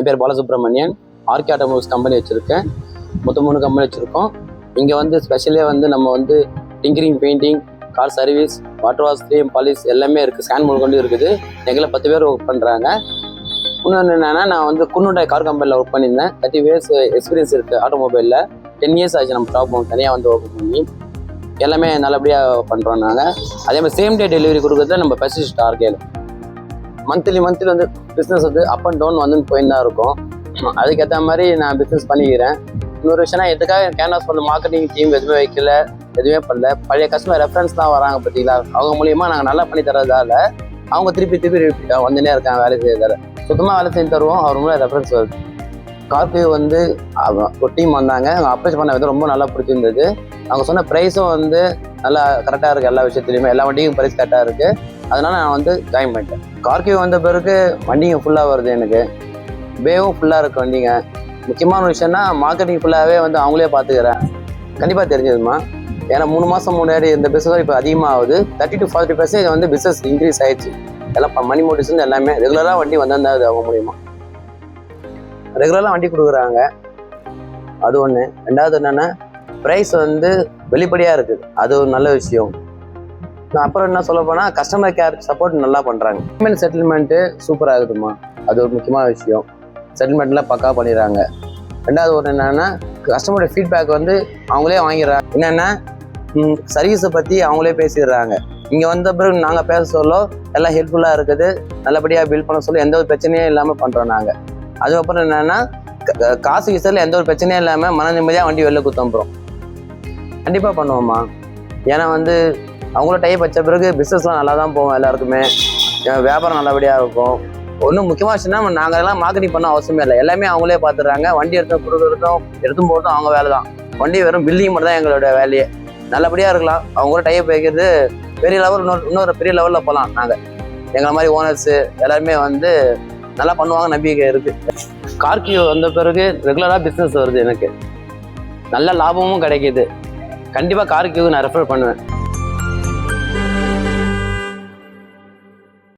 என் பேர் Balasubramanian. RK automobiles company வச்சுருக்கேன். மொத்தம் 3 கம்பெனி வச்சுருக்கோம். இங்கே வந்து ஸ்பெஷலே வந்து நம்ம வந்து tinkering, painting, car service, water wash, clean, polish எல்லாமே இருக்குது. ஸ்கேன் மூலம் கொண்டு இருக்குது. எங்களை 10 பேர் ஒர்க் பண்ணுறாங்க. இன்னொன்று என்னென்னா, நான் வந்து குன்னூண்டாய் கார் கம்பெனியில் ஒர்க் பண்ணியிருந்தேன். 30 இயர்ஸ் எக்ஸ்பீரியன்ஸ் இருக்குது ஆட்டோமொபைலில். 10 இயர்ஸ் ஆச்சு நம்ம ஷாப் தனியாக வந்து ஓப்பன் பண்ணி. எல்லாமே நல்லபடியாக பண்ணுறோம் நாங்கள். அதேமாதிரி சேம் டே டெலிவரி கொடுக்குறது நம்ம பெஸ்ட் ஆர்கேல. மந்த்லி வந்து பிஸ்னஸ் வந்து அப் அண்ட் டவுன் வந்து போயின்னு தான் இருக்கும். அதுக்கேற்ற மாதிரி நான் பிஸ்னஸ் பண்ணிக்கிறேன். இன்னொரு விஷயம்னா, எதுக்காக கேன்வாஸ் பண்ண மார்க்கெட்டிங் டீம் எதுவுமே வைக்கல, எதுவுமே பண்ணல. பழைய கஸ்டமர் ரெஃபரன்ஸ் தான் வராங்க பார்த்தீங்களா, அவங்க மூலியமாக நாங்கள் நல்லா பண்ணி தரதால அவங்க திருப்பி வந்துனே இருக்காங்க. வேலை செய்யறதால சுத்தமாக வேலை செஞ்சு தருவோம். அவர் மூலம் ரெஃபரன்ஸ் வருது. கார்க்கு வந்து ஒரு டீம் வந்தாங்க. அவங்க அப்ரோச் பண்ண விதம் ரொம்ப நல்லா பிடிச்சிருந்தது. அவங்க சொன்ன ப்ரைஸும் வந்து நல்லா கரெக்டாக இருக்குது. எல்லா விஷயத்துலையுமே எல்லா வண்டியும் ப்ரைஸ் கரெக்டாக இருக்குது. அதனால நான் வந்து ஜாயின் பண்ணிட்டேன். கார்க்கு வந்த பிறகு வண்டிங்க ஃபுல்லாக வருது. எனக்கு பேவும் ஃபுல்லாக இருக்குது வண்டிங்க. முக்கியமான விஷயம்னா, மார்க்கெட்டிங் ஃபுல்லாகவே வந்து அவங்களே பார்த்துக்கிறேன். கண்டிப்பாக தெரிஞ்சதுமா. ஏன்னா 3 மாதம் முன்னாடி இந்த பிஸ்னஸ் இப்போ அதிகமாகுது. 30 to 40% வந்து பிஸ்னஸ் இன்க்ரீஸ் ஆயிடுச்சு. எல்லாம் மணி மோட்டிவ்ஸ் எல்லாமே ரெகுலராக வண்டி வந்திருந்தாது. அவங்க மூலியமாக ரெகுலராக வண்டி கொடுக்குறாங்க. அது ஒன்று. ரெண்டாவது என்னென்னா, ப்ரைஸ் வந்து வெளிப்படையாக இருக்குது. அது ஒரு நல்ல விஷயம். அப்புறம் என்ன சொல்ல போனால், கஸ்டமர் கேர் சப்போர்ட் நல்லா பண்ணுறாங்க. பேமெண்ட் செட்டில்மெண்ட்டு சூப்பராக இருக்குதுமா. அது ஒரு முக்கியமான விஷயம். செட்டில்மெண்ட்லாம் பக்கா பண்ணிடுறாங்க. ரெண்டாவது ஒன்று என்னென்னா, கஸ்டமரோட ஃபீட்பேக் வந்து அவங்களே வாங்கிடுறாங்க. என்னென்னா, சர்வீஸை பற்றி அவங்களே பேசிடுறாங்க. இங்கே வந்த பிறகு நாங்கள் பேச சொல்ல எல்லாம் ஹெல்ப்ஃபுல்லாக இருக்குது. நல்லபடியாக பில் பண்ண சொல்ல எந்த ஒரு பிரச்சனையும் இல்லாமல் பண்ணுறோம் நாங்கள். அதுக்கப்புறம் என்னென்னா, காசு விஷயத்தில் எந்த ஒரு பிரச்சனையும் இல்லாமல் மன நிம்மதியாக வண்டி வெளில குத்தம்புறோம். கண்டிப்பாக பண்ணுவோம்மா. ஏன்னா வந்து அவங்கள டைப் வச்ச பிறகு பிஸ்னஸ்லாம் நல்லா தான் போவோம். எல்லாருக்குமே வியாபாரம் நல்லபடியாக இருக்கும். ஒன்றும் முக்கியமாக விஷயம்னா, நாங்கள் எல்லாம் மார்க்கெட்டிங் பண்ண அவசியமே இல்லை. எல்லாமே அவங்களே பார்த்துடுறாங்க. வண்டி கொடுக்குறதும் எடுத்தும் போகிறதும் அவங்க வேலை தான். வண்டி வெறும் பில்லிங் மட்டும் தான் எங்களோட வேலையே. நல்லபடியாக இருக்கலாம். அவங்களோட டைப் வைக்கிறது பெரிய லெவல், இன்னொரு பெரிய லெவலில் போகலாம். நாங்கள் எங்களை மாதிரி ஓனர்ஸு எல்லாருமே வந்து நல்லா பண்ணுவாங்க, நம்பிக்கை இருக்குது. கார்க்கு வந்த பிறகு ரெகுலராக பிஸ்னஸ் வருது. எனக்கு நல்ல லாபமும் கிடைக்கிது. கண்டிப்பாக கார்க்கு நான் ரெஃபர் பண்ணுவேன்.